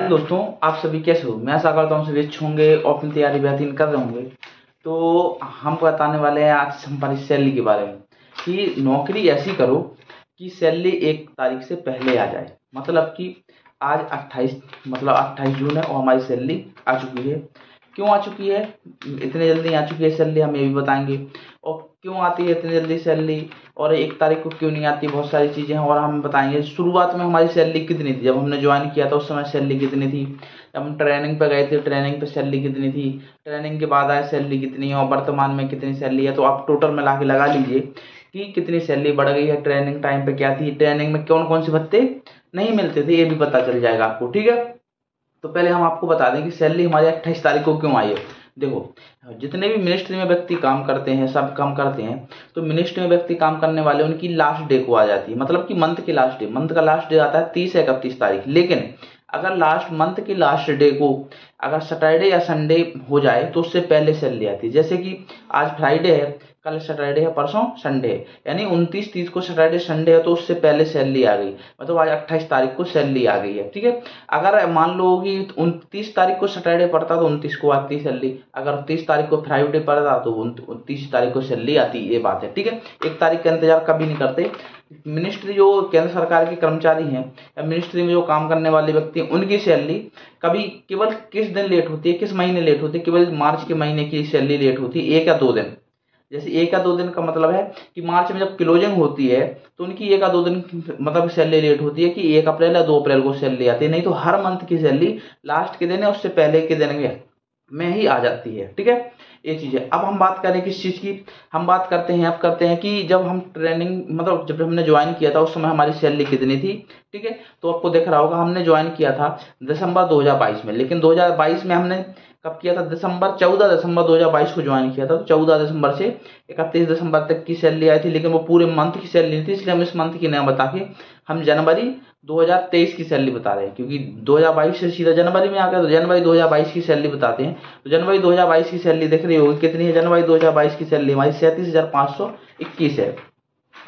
Hello दोस्तों, आप सभी कैसे हो। मैं आशा करता हूँ सभी अच्छे होंगे और अपनी तैयारी बेहतरीन कर रहे होंगे। तो हम बताने वाले हैं आज हमारी सैलरी के बारे में कि नौकरी ऐसी करो कि सैलरी 1 तारीख से पहले आ जाए। मतलब कि आज 28 जून है और हमारी सैलरी आ चुकी है। क्यों आ चुकी है, इतने जल्दी आ चुकी है सैलरी, हम ये भी बताएंगे। और क्यों आती है इतनी जल्दी सैलरी और 1 तारीख को क्यों नहीं आती, बहुत सारी चीज़ें हैं और हम बताएंगे। शुरुआत में हमारी सैलरी कितनी थी, जब हमने ज्वाइन किया था उस समय सैलरी कितनी थी, जब हम ट्रेनिंग पे गए थे ट्रेनिंग पे सैलरी कितनी थी, ट्रेनिंग के बाद आए सैलरी कितनी है और वर्तमान में कितनी सैलरी है। तो आप टोटल मिला के लगा लीजिए कि कितनी सैलरी बढ़ गई है। ट्रेनिंग टाइम पे क्या थी, ट्रेनिंग में कौन कौन से भत्ते नहीं मिलते थे, ये भी पता चल जाएगा आपको। ठीक है, तो पहले हम आपको बता दें कि सैलरी हमारी 28 तारीख को क्यों आई है। देखो, जितने भी मिनिस्ट्री में व्यक्ति काम करते हैं, सब काम करते हैं, तो मिनिस्ट्री में व्यक्ति काम करने वाले उनकी लास्ट डे को आ जाती है। मतलब कि मंथ की लास्ट डे, मंथ का लास्ट डे आता है 30 या 31 तारीख। लेकिन अगर लास्ट मंथ की लास्ट डे को अगर सैटरडे या संडे हो जाए तो उससे पहले सैलरी आती है। जैसे कि आज फ्राइडे है, कल सैटरडे है, परसों संडे है, यानी 29-30 को सैटरडे संडे है तो उससे पहले सैलरी आ गई। मतलब आज 28 तारीख को सैलरी आ गई है। ठीक है, अगर मान लो कि 29 तारीख को सैटरडे पड़ता तो 29 को आती सैलरी, अगर 30 तारीख को फ्राइडे पड़ता तो 29 तारीख को सैलरी आती। ये बात है। ठीक है, 1 तारीख का इंतजार कभी नहीं करते। मिनिस्ट्री जो केंद्र सरकार के कर्मचारी हैं या मिनिस्ट्री में जो काम करने वाले व्यक्ति हैं, उनकी सैलरी कभी केवल किस दिन लेट होती है, किस महीने लेट होती है, केवल मार्च के महीने की सैलरी लेट होती है 1 या 2 दिन। जैसे 1 या 2 दिन का मतलब है कि मार्च में जब क्लोजिंग होती है तो उनकी 1 या 2 दिन मतलब सैलरी लेट होती है कि 1 अप्रैल या 2 अप्रैल को सैलरी आती है। नहीं तो हर मंथ की सैलरी लास्ट के दिन या उससे पहले के दिन में ही आ जाती है। ठीक है, ये चीज़ है। अब हम बात करें किस चीज़ की, हम बात करते हैं, अब करते हैं कि जब हम ट्रेनिंग मतलब जब हमने ज्वाइन किया था उस समय हमारी सैलरी कितनी थी। ठीक है, तो आपको दिख रहा होगा हमने ज्वाइन किया था दिसंबर 2022 में। लेकिन 2022 में हमने कब किया था, 14 दिसंबर 2022 को ज्वाइन किया था। तो 14 दिसंबर से 31 दिसंबर तक की सैलरी आई थी, लेकिन वो पूरे मंथ की सैलरी नहीं थी, इसलिए हम इस मंथ की नहीं बता के हम जनवरी 2023 की सैलरी बता रहे हैं। क्योंकि 2022 से सीधा जनवरी में आ गया तो जनवरी 2022 की सैलरी बताते हैं। तो जनवरी 2022 की सैलरी दिख रही होगी कितनी है। जनवरी 2022 की सैलरी हमारी 37,521 है।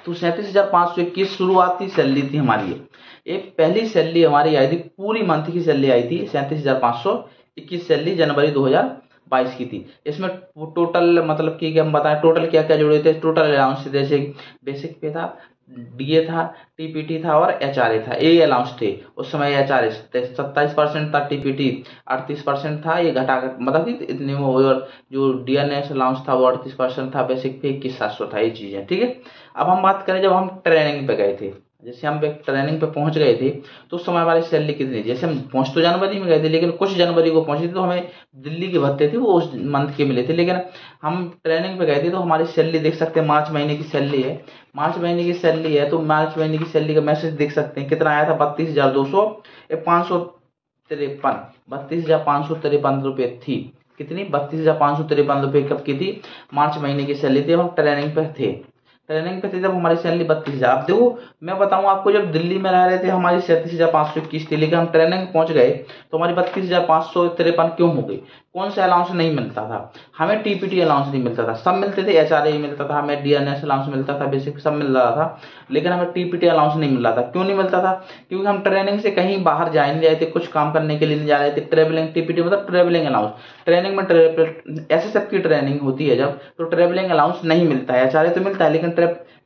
तो 37,521 शुरुआती सैलरी थी हमारी। एक पहली सैलरी हमारी आई थी, पूरी मंथ की सैलरी आई थी 37,521 सैलरी जनवरी 2022 की थी। इसमें टोटल मतलब कि हम बताएं टोटल क्या क्या जुड़े थे। टोटल अलाउंस जैसे बेसिक पे था, डीए था, टीपीटी था और एचआरए था। ये अलाउंस थे उस समय। एचआरए 27% था, टीपीटी 38% था। ये घटा मतलब कि इतने में हुए। और जो डीएनएस अलाउंस था वो 38% था, बेसिक पे 21,700 था। ये चीजें ठीक है। अब हम बात करें जब हम ट्रेनिंग पे गए थे, जैसे हम ट्रेनिंग पे पहुंच गए थे तो उस समय हमारी सैलरी कितनी थी। जैसे हम पहुंच तो जनवरी में गए थे, लेकिन कुछ जनवरी को पहुंचे थे तो हमें दिल्ली के भत्ते थे वो उस मंथ के मिले थे। लेकिन हम ट्रेनिंग पे गए थे तो हमारी सैलरी देख सकते हैं, मार्च महीने की सैलरी है। मार्च महीने की सैलरी है तो मार्च महीने की सैलरी का मैसेज देख सकते हैं कितना आया था, 32,200 553 32,553 थी। कितनी, 32,553 रुपये कब की थी, मार्च महीने की सैलरी थी। हम ट्रेनिंग पे थे, ट्रेनिंग पे थे जब हमारी सैलरी 32,000। अब देखो मैं बताऊं आपको, जब दिल्ली में रह रहे थे हमारी 37,521 थी, लेकिन हम ट्रेनिंग पहुंच गए तो हमारी 32,553 क्यों हो गई। कौन सा अलाउंस नहीं मिलता था हमें, टीपीटी अलाउंस नहीं मिलता था, सब मिलते थे। एचआरए मिलता था हमें, डीएनएस अलाउंस मिलता था, बेसिक सब मिल रहा था, लेकिन हमें टीपीटी अलाउंस नहीं मिल रहा था। क्यों नहीं मिलता था, क्योंकि हम ट्रेनिंग से कहीं बाहर जा नहीं रहे थे, कुछ काम करने के लिए नहीं जा रहे थे। ट्रेवलिंग टीपीटी मतलब ट्रेवलिंग अलाउंस, ट्रेनिंग में एसएसएफ की ट्रेनिंग होती है जब, तो ट्रेवलिंग अलाउंस नहीं मिलता है। एचआरए तो मिलता है लेकिन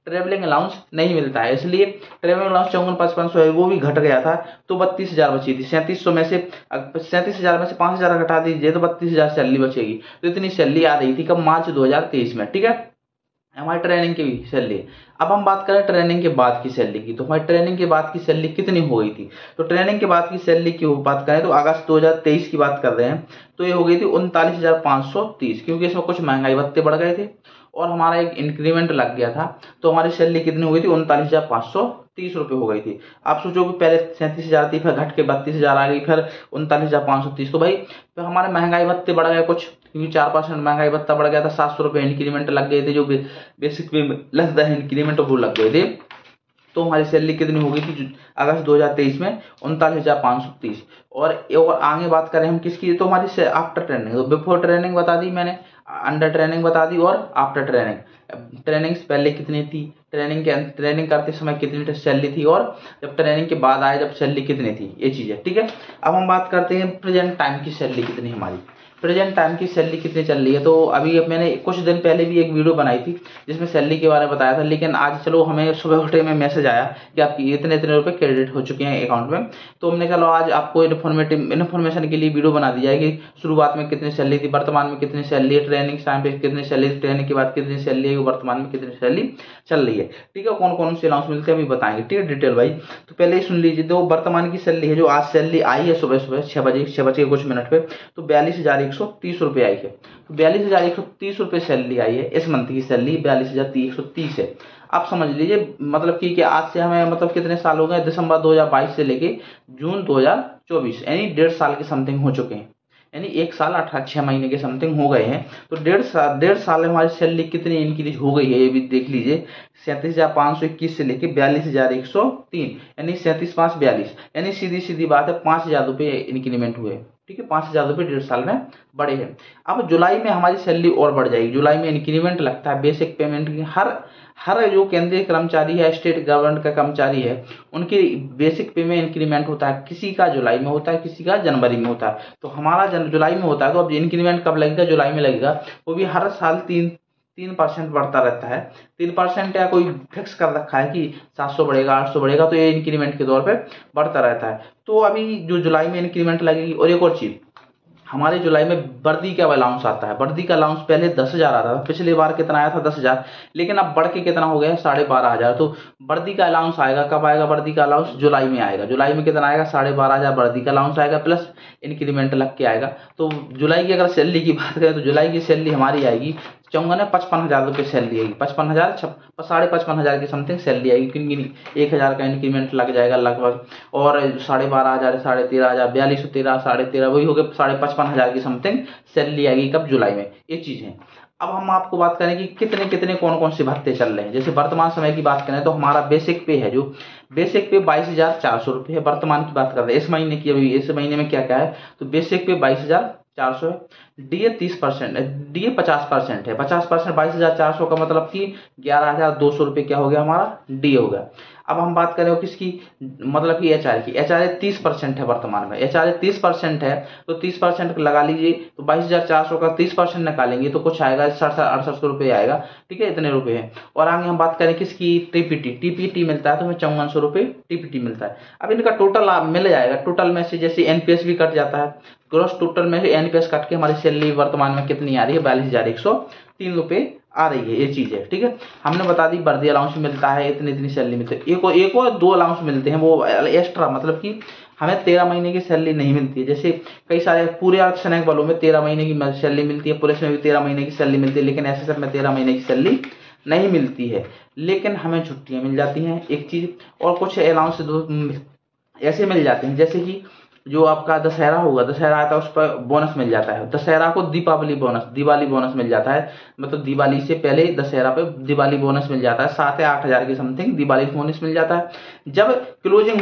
ट्रेवलिंग अलाउंस नहीं मिलता है, इसलिए ट्रेवलिंग अलाउंस 54,500 है, वो भी घट गया था। तो 32,000 बची थी। 3700 में से 37,000 में से 5,000 घटा दीजिए तो 32,000 सैलरी बचेगी। तो इतनी सैलरी आ रही थी कब, मार्च 2023 में। ठीक है, हमारी ट्रेनिंग की भी सैलरी। अब हम बात करें ट्रेनिंग के बाद की सैलरी की, तो हमारी ट्रेनिंग के बाद की सैलरी कितनी हो गई थी। तो ट्रेनिंग के बाद की सैलरी की बात करें तो अगस्त 2023 की बात कर रहे हैं, तो ये हो गई थी 39,530, क्योंकि इसमें कुछ महंगाई भत्ते बढ़ गए थे और हमारा एक इंक्रीमेंट लग गया था। तो हमारी सैलरी कितनी हो गई थी, 39,530 रुपये हो गई थी। आप सोचो कि पहले 37,000 थी, फिर घट के 32,000 आ गई, फिर 39,530। तो भाई फिर हमारे महंगाई भत्ते बढ़ गए कुछ, क्योंकि 4% महंगाई भत्ता बढ़ गया था। 700 रुपये इंक्रीमेंट लग गए थे, जो बेसिक पे लगता है इंक्रीमेंट, वो लग गए थे। तो हमारी सैलरी कितनी हो गई थी अगस्त 2023 में, 39,530। और आगे बात करें हम किसकी, तो हमारी आफ्टर ट्रेनिंग, तो बिफोर ट्रेनिंग बता दी मैंने। अंडर ट्रेनिंग बता दी और आफ्टर ट्रेनिंग। ट्रेनिंग से पहले कितनी थी, ट्रेनिंग करते समय कितनी सैलरी थी, और जब ट्रेनिंग के बाद आए जब सैलरी कितनी थी, ये चीज़ है। ठीक है, अब हम बात करते हैं प्रेजेंट टाइम की सैलरी कितनी हमारी, प्रेजेंट टाइम की सैलरी कितनी चल रही है। तो अभी मैंने कुछ दिन पहले भी एक वीडियो बनाई थी जिसमें सैलरी के बारे में बताया था, लेकिन आज चलो हमें सुबह उठे में मैसेज आया कि आपकी इतने इतने रुपए क्रेडिट हो चुके हैं अकाउंट में। तो हमने चलो आज आपको इन्फॉर्मेशन के लिए वीडियो बना दी जाएगी, शुरुआत में कितनी सैलरी थी, वर्तमान में कितनी सैलरी है, ट्रेनिंग टाइम पे कितनी सैलरी, ट्रेनिंग के बाद कितनी सैलरी है, वर्तमान में कितनी सैलरी चल रही है। ठीक है, कौन कौन से अलाउंस मिलते हैं अभी बताएंगे, ठीक है, डिटेल भाई। तो पहले ही सुन लीजिए, तो वर्तमान की सैलरी है जो आज सैलरी आई है सुबह सुबह 6 बजे कुछ मिनट पे, तो 42,130 रुपये आई है। तो 42,130 रुपये सैलरी आई है, इस मंथ की सैलरी 42,130 है। आप समझ लीजिए मतलब कि आज से हमें मतलब कितने साल हो गए, दिसंबर 2022 से लेके जून 2024 यानी 1.5 साल के समथिंग हो चुके हैं, यानी 1 साल 6 महीने के समथिंग हो गए हैं। तो 1.5 साल में हमारी सैलरी कितनी इंक्रीज हो गई है ये भी देख लीजिए, 37,521 से लेके 42,103 यानी 37,542, यानी सीधी सीधी बात है 5,000 रुपये इंक्रीमेंट हुए। ठीक है, 5,000 रुपये 1.5 साल में बढ़े हैं। अब जुलाई में हमारी सैलरी और बढ़ जाएगी, जुलाई में इंक्रीमेंट लगता है बेसिक पेमेंट की, हर जो केंद्रीय कर्मचारी है, स्टेट गवर्नमेंट का कर्मचारी है, उनकी बेसिक पे में इंक्रीमेंट होता है, किसी का जुलाई में होता है, किसी का जनवरी में होता है। तो हमारा जुलाई में होता है, तो अब इंक्रीमेंट कब लगेगा, जुलाई में लगेगा, वो भी हर साल 3% बढ़ता रहता है। 3% या कोई फिक्स कर रखा है कि 700 बढ़ेगा 800 बढ़ेगा, तो ये इंक्रीमेंट के तौर पे बढ़ता रहता है। तो अभी जो जुलाई में इंक्रीमेंट लगेगी, और एक और चीज़, हमारे जुलाई में वर्दी का अलाउंस आता है। वर्दी का अलाउंस पहले 10,000 आता था, पिछली बार कितना आया था 10,000, लेकिन अब बढ़ के कितना हो गया 12,500। तो वर्दी का अलाउंस आएगा, कब आएगा वर्दी का अलाउंस, जुलाई में आएगा। जुलाई में कितना आएगा 12,500 वर्दी का अलाउंस आएगा, प्लस इंक्रीमेंट लग के आएगा। तो जुलाई की अगर सैलरी की बात करें तो जुलाई की सैलरी हमारी आएगी चौंगा ने 55,000 रुपये सैलरी आएगी, 55,000 55,500 की समथिंग सैलरी आएगी, क्योंकि 1,000 का इंक्रीमेंट लग जाएगा लगभग, और 12,500 13,500 4213 13,500 वही हो गया 55,500 की समथिंग सैलरी आएगी कब, जुलाई में। ये चीज़ है। अब हम आपको बात करें कि कितने कितने कौन कौन से भत्ते चल रहे हैं। जैसे वर्तमान समय की बात करें तो हमारा बेसिक पे है, जो बेसिक पे 22,400 रुपये है, वर्तमान की बात करते हैं इस महीने की। अभी इस महीने में क्या क्या है, तो बेसिक पे 22,400 है, डीए 30% है, डीए 50% है, 50% 22,400 का मतलब कि 11,200 रुपये क्या हो गया हमारा, डीए हो गया। अब हम बात करें किसकी, मतलब कि एचआर की, एचआर 30% है वर्तमान में, एचआर 30% है, तो 30% लगा लीजिए, तो 22,400 का 30% निकालेंगे तो कुछ आएगा 6700 रुपये आएगा। ठीक है, इतने रुपए हैं। और आगे हम बात करें किसकी, टीपीटी मिलता है, तो हमें 5400 रुपये टीपीटी मिलता है। अब इनका टोटल मिल जाएगा, टोटल में से जैसे एनपीएस भी कट जाता है, ग्रॉस टोटल में से एनपीएस कट के हमारी सैलरी वर्तमान में कितनी आ रही है, 42,103 रुपये आ रही है। ये चीज है। ठीक है, हमने बता दी वर्दी अलाउंस मिलता है, इतनी इतनी सैलरी मिलती है। एक और 2 अलाउंस मिलते हैं वो एक्स्ट्रा, मतलब कि हमें 13 महीने की सैलरी नहीं मिलती है। जैसे कई सारे पूरे अर्धसैनिक बलों में 13 महीने की सैलरी मिलती है, पुलिस में भी 13 महीने की सैलरी मिलती है, लेकिन एसएसएफ में 13 महीने की सैलरी नहीं मिलती है, लेकिन हमें छुट्टियां मिल जाती हैं एक चीज, और कुछ अलाउंस ऐसे मिल जाते हैं, जैसे कि जो आपका दशहरा होगा, दशहरा आता है उस पर बोनस मिल जाता है, दशहरा को दिवाली बोनस मिल जाता है, मतलब दिवाली से पहले दशहरा पे दिवाली बोनस मिल जाता है, 7 या 8,000 की समथिंग दिवाली बोनस मिल जाता है। जब क्लोजिंग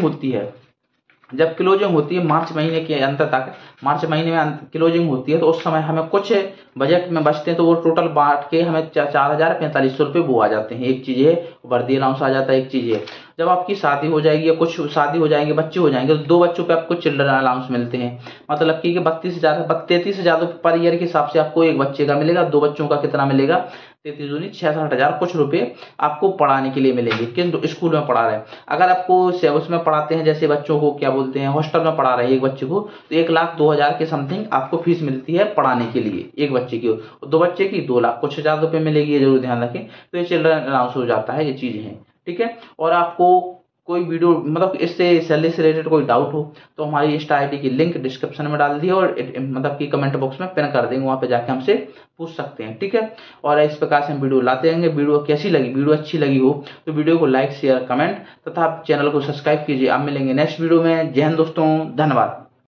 होती है मार्च महीने के अंत तक, मार्च महीने में क्लोजिंग होती है, तो उस समय हमें कुछ बजट में बचते हैं, तो वो टोटल बांट के हमें 4,4500 रुपये वो आ जाते हैं। एक चीज है वर्दी अलाउंस आ जाता है, एक चीज है जब आपकी शादी हो जाएगी या कुछ शादी हो जाएंगे, बच्चे हो जाएंगे, तो 2 बच्चों पे आपको चिल्ड्रन अलाउंस मिलते हैं, मतलब कि 33,000 पर ईयर के हिसाब से आपको एक बच्चे का मिलेगा, 2 बच्चों का कितना मिलेगा, 33 दूनी 66,000 कुछ रुपए आपको पढ़ाने के लिए मिलेंगे, किंतु स्कूल में पढ़ा रहे हैं। अगर आपको उसमें पढ़ाते हैं, जैसे बच्चों को क्या बोलते हैं, हॉस्टल में पढ़ा रहे हैं एक बच्चे को, तो 1,02,000 के समथिंग आपको फीस मिलती है पढ़ाने के लिए, एक बच्चे की, 2 बच्चे की 2,00,000 कुछ हजार रुपये मिलेगी, ये जरूर ध्यान रखें। तो ये चिल्ड्रन अलाउंस हो जाता है, ये चीजें हैं। ठीक है, और आपको कोई वीडियो मतलब इससे सैलरी से रिलेटेड कोई डाउट हो तो हमारी इंस्टा आईडी की लिंक डिस्क्रिप्शन में डाल दिए, और मतलब कि कमेंट बॉक्स में पिन कर देंगे, वहां पे जाके हमसे पूछ सकते हैं। ठीक है, और इस प्रकार से हम वीडियो लाते रहेंगे। वीडियो कैसी लगी, वीडियो अच्छी लगी हो तो वीडियो को लाइक शेयर कमेंट तथा चैनल को सब्सक्राइब कीजिए। आप मिलेंगे नेक्स्ट वीडियो में। जय हिंद दोस्तों, धन्यवाद।